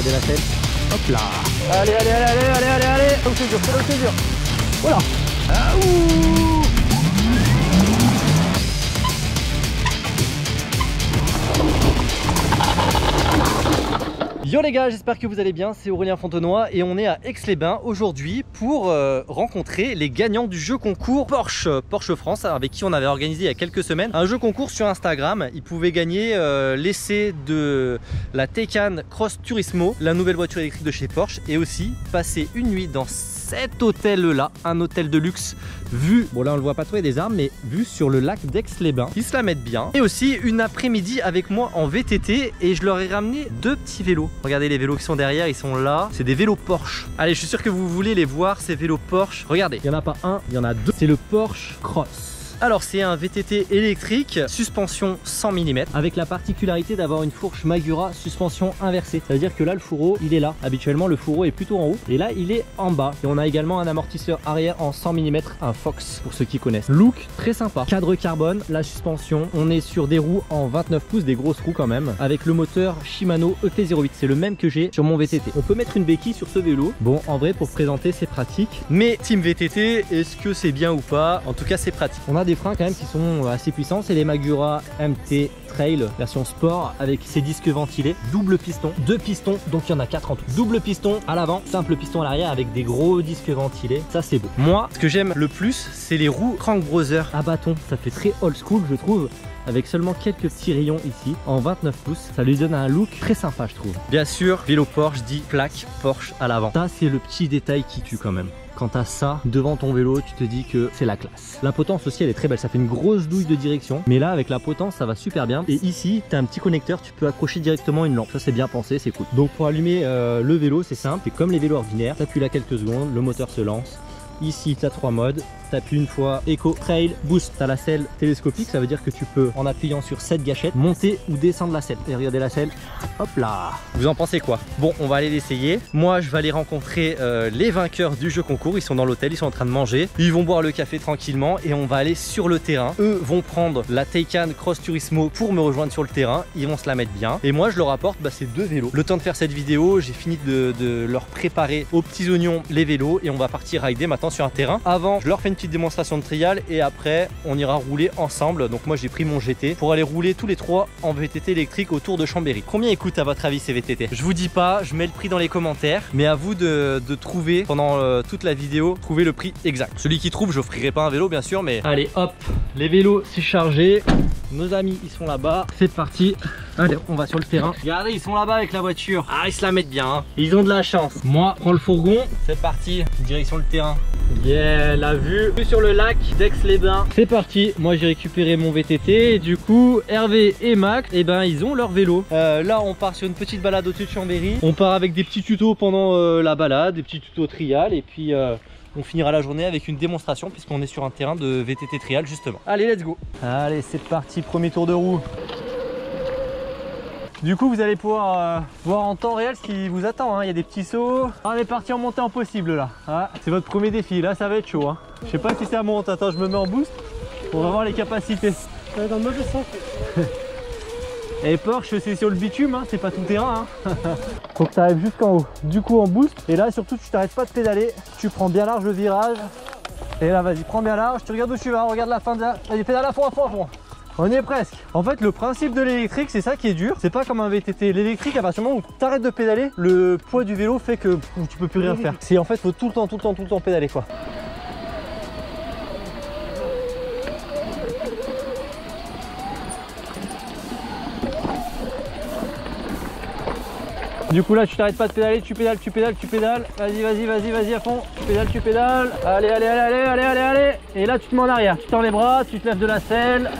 regardez la selle. Hop là. Allez, allez, allez, allez, allez, allez, allez. C'est là où c'est dur, c'est là où c'est dur. Voilà. Ah, ouh. Yo les gars, j'espère que vous allez bien, c'est Aurélien Fontenoy et on est à Aix-les-Bains aujourd'hui pour rencontrer les gagnants du jeu concours Porsche France avec qui on avait organisé il y a quelques semaines un jeu concours sur Instagram. Ils pouvaient gagner l'essai de la Taycan Cross Turismo, la nouvelle voiture électrique de chez Porsche, et aussi passer une nuit dans cet hôtel là, un hôtel de luxe vu, bon là on le voit pas trop, il y a des arbres, mais vu sur le lac d'Aix-les-Bains. Ils se la mettent bien. Et aussi une après-midi avec moi en VTT et je leur ai ramené deux petits vélos. Regardez les vélos qui sont derrière, ils sont là. C'est des vélos Porsche. Allez, je suis sûr que vous voulez les voir ces vélos Porsche. Regardez, il n'y en a pas un, il y en a deux. C'est le Porsche Cross. Alors c'est un VTT électrique, suspension 100 mm, avec la particularité d'avoir une fourche Magura suspension inversée. Ça veut dire que là le fourreau il est là. Habituellement le fourreau est plutôt en haut et là il est en bas. Et on a également un amortisseur arrière en 100 mm, un Fox pour ceux qui connaissent. Look très sympa. Cadre carbone, la suspension, on est sur des roues en 29 pouces, des grosses roues quand même, avec le moteur Shimano EP08. C'est le même que j'ai sur mon VTT. On peut mettre une béquille sur ce vélo. Bon, en vrai pour présenter c'est pratique. Mais Team VTT, est-ce que c'est bien ou pas? En tout cas c'est pratique. On a des freins quand même qui sont assez puissants, c'est les Magura MT Trail version sport avec ses disques ventilés, double piston, deux pistons, donc il y en a 4 en tout. Double piston à l'avant, simple piston à l'arrière avec des gros disques ventilés, ça c'est beau. Moi ce que j'aime le plus c'est les roues Crank Brothers à bâton, ça fait très old school je trouve, avec seulement quelques petits rayons ici en 29 pouces, ça lui donne un look très sympa je trouve. Bien sûr vélo Porsche dit plaque Porsche à l'avant, ça c'est le petit détail qui tue quand même. Quand t'as ça devant ton vélo, tu te dis que c'est la classe. La potence aussi elle est très belle, ça fait une grosse douille de direction, mais là avec la potence ça va super bien. Et ici t'as un petit connecteur, tu peux accrocher directement une lampe, ça c'est bien pensé, c'est cool. Donc pour allumer le vélo c'est simple, c'est comme les vélos ordinaires, t'appuies là quelques secondes, le moteur se lance. Ici tu as 3 modes, t'appuies une fois Eco, Trail, Boost, t'as la selle télescopique, ça veut dire que tu peux en appuyant sur cette gâchette monter ou descendre la selle. Et regardez la selle, hop là. Vous en pensez quoi? Bon, on va aller l'essayer. Moi je vais aller rencontrer les vainqueurs du jeu concours, ils sont dans l'hôtel, ils sont en train de manger, ils vont boire le café tranquillement et on va aller sur le terrain. Eux vont prendre la Taycan Cross Turismo pour me rejoindre sur le terrain, ils vont se la mettre bien et moi je leur apporte ces deux vélos. Le temps de faire cette vidéo, j'ai fini de leur préparer aux petits oignons les vélos et on va partir rider maintenant sur un terrain. Avant je leur fais une petite démonstration de trial et après on ira rouler ensemble. Donc moi j'ai pris mon GT pour aller rouler tous les trois en VTT électrique autour de Chambéry. Combien écoute à votre avis ces VTT? Je vous dis pas, je mets le prix dans les commentaires, mais à vous de trouver pendant toute la vidéo, trouver le prix exact. Celui qui trouve, j'offrirai pas un vélo bien sûr, mais allez hop, les vélos c'est chargé. Nos amis ils sont là-bas, c'est parti. Allez, on va sur le terrain. Regardez, ils sont là-bas avec la voiture. Ah, ils se la mettent bien, hein. Ils ont de la chance. Moi, prends le fourgon. C'est parti, direction le terrain. Yeah, la vue sur le lac d'Aix-les-Bains. C'est parti. Moi, j'ai récupéré mon VTT. Et du coup, Hervé et Max, ils ont leur vélo. Là, on part sur une petite balade au-dessus de Chambéry. On part avec des petits tutos pendant la balade, des petits tutos trial. Et puis, on finira la journée avec une démonstration puisqu'on est sur un terrain de VTT trial justement. Allez, let's go. Allez, c'est parti. Premier tour de roue. Du coup vous allez pouvoir voir en temps réel ce qui vous attend, hein. Il y a des petits sauts. On est parti en montée impossible là, ah, c'est votre premier défi, là ça va être chaud, hein. Je sais pas si ça monte, attends je me mets en boost. On va voir les capacités. Dans le mauvais sens. Et Porsche c'est sur le bitume, hein. C'est pas tout terrain, hein. Faut que tu arrives jusqu'en haut. Du coup en boost, et là surtout tu t'arrêtes pas de pédaler. Tu prends bien large le virage. Et là vas-y, prends bien large, tu regardes où tu vas, regarde la fin de la... Vas-y pédale à fond, à fond, à fond. On y est presque. En fait le principe de l'électrique c'est ça qui est dur, c'est pas comme un VTT. L'électrique à partir du moment où tu arrêtes de pédaler, le poids du vélo fait que tu peux plus rien faire. C'est en fait faut tout le temps pédaler quoi. Du coup là tu t'arrêtes pas de pédaler, tu pédales. Vas-y à fond. Tu pédales. Allez. Et là tu te mets en arrière, tu tends les bras, tu te lèves de la selle.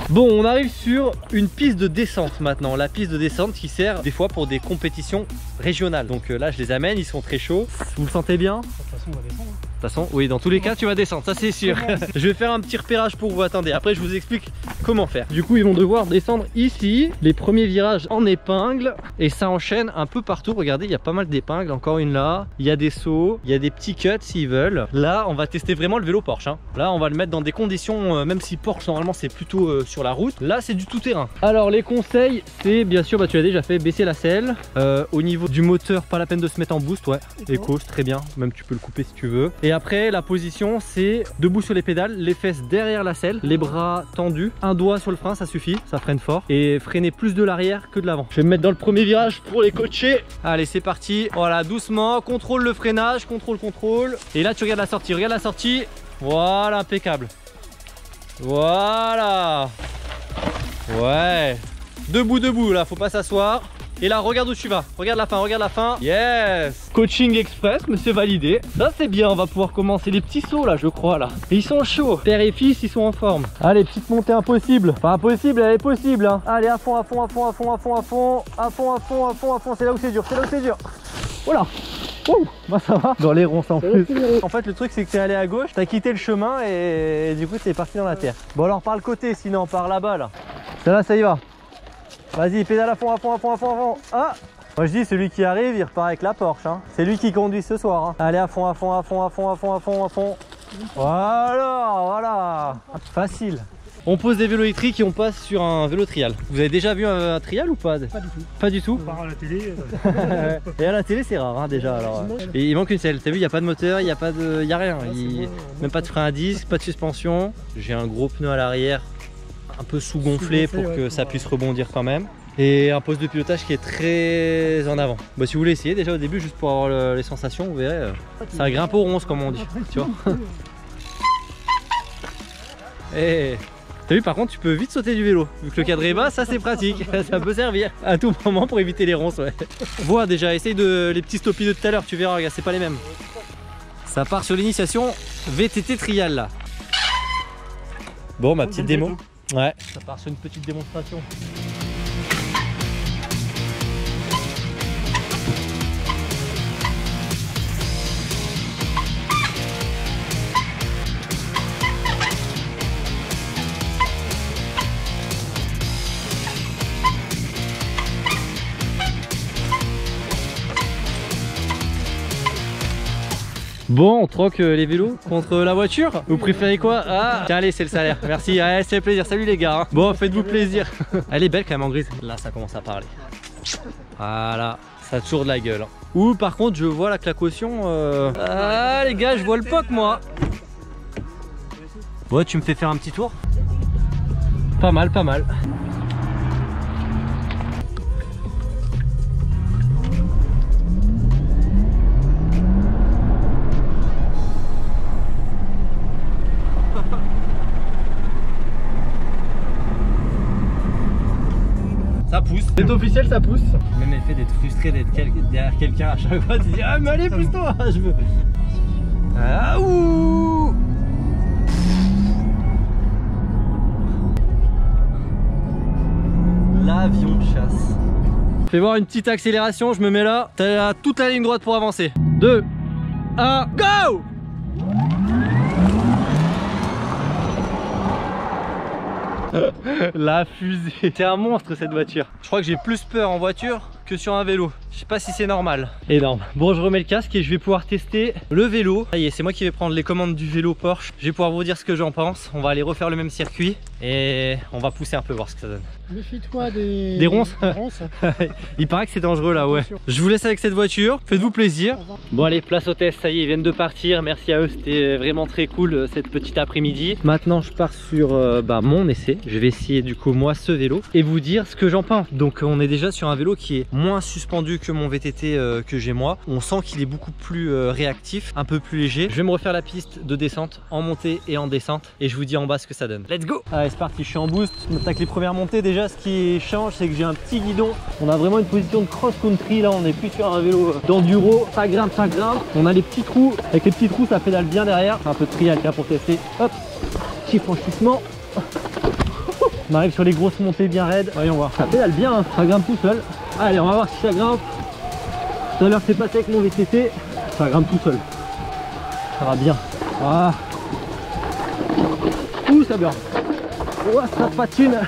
Bon, on arrive sur une piste de descente maintenant, la piste de descente qui sert des fois pour des compétitions régionales. Donc là je les amène, ils sont très chauds. Vous le sentez bien? De toute façon on va descendre. toute façon, oui, dans tous les cas, tu vas descendre, ça c'est sûr. Je vais faire un petit repérage pour vous, attendez, après je vous explique comment faire. Du coup, ils vont devoir descendre ici, les premiers virages en épingle, et ça enchaîne un peu partout. Regardez, il y a pas mal d'épingles, encore une là, il y a des sauts, il y a des petits cuts s'ils veulent. Là, on va tester vraiment le vélo Porsche, hein. Là, on va le mettre dans des conditions, même si Porsche, normalement, c'est plutôt sur la route. Là, c'est du tout-terrain. Alors, les conseils, c'est bien sûr, bah, tu l'as déjà fait, baisser la selle. Au niveau du moteur, pas la peine de se mettre en boost, ouais. Éco, c'est très bien, même tu peux le couper si tu veux. Et après, la position, c'est debout sur les pédales, les fesses derrière la selle, les bras tendus, un doigt sur le frein, ça suffit, ça freine fort. Et freiner plus de l'arrière que de l'avant. Je vais me mettre dans le premier virage pour les coacher. Allez, c'est parti. Voilà, doucement, contrôle le freinage, contrôle. Et là, tu regardes la sortie, Voilà, impeccable. Voilà. Ouais. Debout, là, faut pas s'asseoir. Et là, regarde où tu vas. Regarde la fin. Yes. Coaching express, mais c'est validé. Ça, c'est bien. On va pouvoir commencer les petits sauts, là, je crois, là. Et ils sont chauds. Père et fils, ils sont en forme. Allez, petite montée impossible. Pas impossible, elle est possible, hein. Allez, à fond. C'est là où c'est dur, Voilà. Oh, bah ça va. Dans les ronds, en plus. En fait, le truc, c'est que t'es allé à gauche, t'as quitté le chemin et du coup, t'es parti dans la terre. Bon, alors, par le côté, sinon, par là-bas, là. Celle-là, ça y va. Vas-y, pédale à fond. Ah, moi je dis, celui qui arrive, il repart avec la Porsche, hein. C'est lui qui conduit ce soir, hein. Allez, à fond. Voilà. Facile. On pose des vélos électriques et on passe sur un vélo trial. Vous avez déjà vu un trial ou pas? Pas du tout. Par à la télé. Et à la télé, c'est rare, hein, déjà. Alors. Et il manque une selle. T'as vu, il n'y a pas de moteur, il n'y a rien. Même pas de frein à disque, pas de suspension. J'ai un gros pneu à l'arrière, un peu sous-gonflé pour que ça puisse rebondir quand même. Et un poste de pilotage qui est très en avant. Bah, si vous voulez essayer déjà au début, juste pour avoir les sensations, vous verrez, ça grimpe aux ronces comme on dit, tu vois. Et t'as vu, par contre, tu peux vite sauter du vélo. Vu que le cadre est bas, ça c'est pratique. Ça peut servir à tout moment pour éviter les ronces, ouais. Vois déjà, essaye les petits stoppies de tout à l'heure, tu verras, regarde, c'est pas les mêmes. Ça part sur l'initiation VTT trial là. Bon, ma petite démo. Ouais, ça part sur une petite démonstration. Bon, on troque les vélos contre la voiture. Vous préférez quoi? Ah, tiens, allez, c'est le salaire. Merci, ouais, c'est plaisir. Salut les gars. Bon, faites-vous plaisir. Elle est belle quand même en grise. Là, ça commence à parler. Voilà, ça a toujours de la gueule. Ou par contre, je vois que la caution. Ah, les gars, je vois le POC moi. Ouais, tu me fais faire un petit tour? Pas mal. Ça pousse. C'est officiel, ça pousse. Même l'effet d'être frustré d'être derrière quelqu'un à chaque fois, tu dis ah mais allez pousse-toi, je veux. Ah ouh. L'avion de chasse. Fais voir une petite accélération, je me mets là. T'as toute la ligne droite pour avancer. 2, 1, go! La fusée. C'est un monstre cette voiture. Je crois que j'ai plus peur en voiture que sur un vélo. Je sais pas si c'est normal. Énorme. Bon, je remets le casque et je vais pouvoir tester le vélo. Ça y est, c'est moi qui vais prendre les commandes du vélo Porsche. Je vais pouvoir vous dire ce que j'en pense. On va aller refaire le même circuit et on va pousser un peu, voir ce que ça donne. Méfie-toi des ronces. Il paraît que c'est dangereux là, ouais. Je vous laisse avec cette voiture. Faites-vous plaisir. Bon allez, place aux tests. Ça y est, ils viennent de partir. Merci à eux, c'était vraiment très cool cette petite après-midi. Maintenant, je pars sur mon essai. Je vais essayer du coup moi ce vélo et vous dire ce que j'en pense. Donc on est déjà sur un vélo qui est moins suspendu que mon VTT que j'ai moi. On sent qu'il est beaucoup plus réactif, un peu plus léger. Je vais me refaire la piste de descente en montée et en descente et je vous dis en bas ce que ça donne. Let's go! Allez, c'est parti, je suis en boost. On attaque les premières montées. Déjà, ce qui change, c'est que j'ai un petit guidon. On a vraiment une position de cross-country. Là, on n'est plus sur un vélo d'enduro. Ça grimpe, ça grimpe. On a les petits trous. Avec les petits trous, ça pédale bien derrière. Un peu de trial là pour tester. Hop, petit franchissement. On arrive sur les grosses montées bien raides. Voyons voir. Ça pédale bien, hein. Ça grimpe tout seul. Allez, on va voir si ça grimpe. Tout à l'heure, c'est passé avec mon VTT. Ça grimpe tout seul. Ça va bien. Ah. Ouh, ça burn. Oh, ça patine.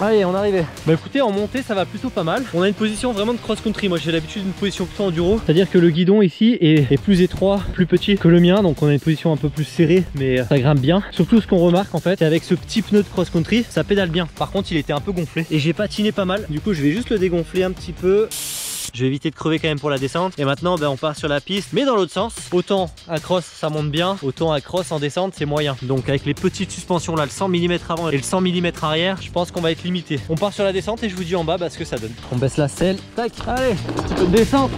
Allez, on est arrivé. Bah écoutez, en montée ça va plutôt pas mal. On a une position vraiment de cross-country. Moi j'ai l'habitude d'une position plutôt enduro. C'est-à-dire que le guidon ici est plus étroit, plus petit que le mien. Donc on a une position un peu plus serrée, mais ça grimpe bien. Surtout ce qu'on remarque en fait, c'est avec ce petit pneu de cross-country, ça pédale bien. Par contre il était un peu gonflé et j'ai patiné pas mal. Du coup je vais juste le dégonfler un petit peu. Je vais éviter de crever quand même pour la descente. Et maintenant on part sur la piste, mais dans l'autre sens. Autant à cross ça monte bien, autant à cross en descente c'est moyen. Donc avec les petites suspensions là, le 100 mm avant et le 100 mm arrière, je pense qu'on va être limité. On part sur la descente et je vous dis en bas ce que ça donne. On baisse la selle, tac, allez, petit peu de descente.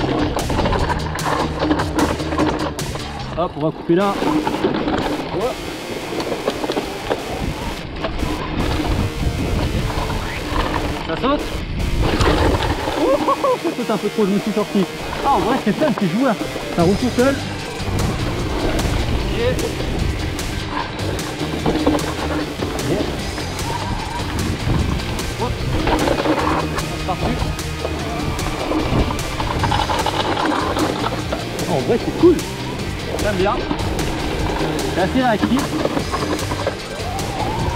Hop, on va couper là. Ouais. Ça saute. C'est un peu trop, je me suis sorti. Ah en vrai c'est fun, c'est joueur. Ça roule tout seul. Yeah. Yeah. Hop. Par-dessus. Oh, en vrai c'est cool. J'aime bien. C'est assez réactif.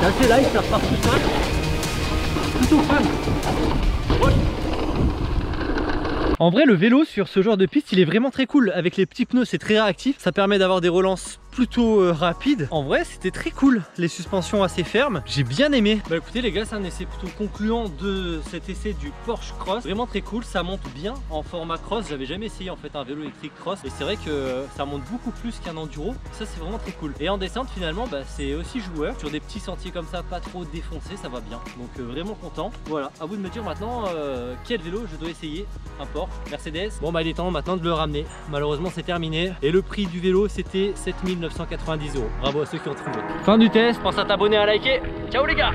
C'est assez light, ça repart tout seul. Plutôt fun. Ouais. En vrai le vélo sur ce genre de piste il est vraiment très cool. Avec les petits pneus c'est très réactif. Ça permet d'avoir des relances plutôt rapides. En vrai c'était très cool. Les suspensions assez fermes. J'ai bien aimé. Bah écoutez les gars, c'est un essai plutôt concluant de cet essai du Porsche Cross. Vraiment très cool. Ça monte bien en format cross. J'avais jamais essayé en fait un vélo électrique cross. Et c'est vrai que ça monte beaucoup plus qu'un enduro. Ça c'est vraiment très cool. Et en descente finalement c'est aussi joueur. Sur des petits sentiers comme ça, pas trop défoncés, ça va bien. Donc vraiment content. Voilà, à vous de me dire maintenant quel vélo je dois essayer. Un Porsche, Mercedes. Bon bah il est temps maintenant de le ramener. Malheureusement c'est terminé. Et le prix du vélo c'était 7 990 €. Bravo à ceux qui ont trouvé. Fin du test, pense à t'abonner, à liker. Ciao les gars.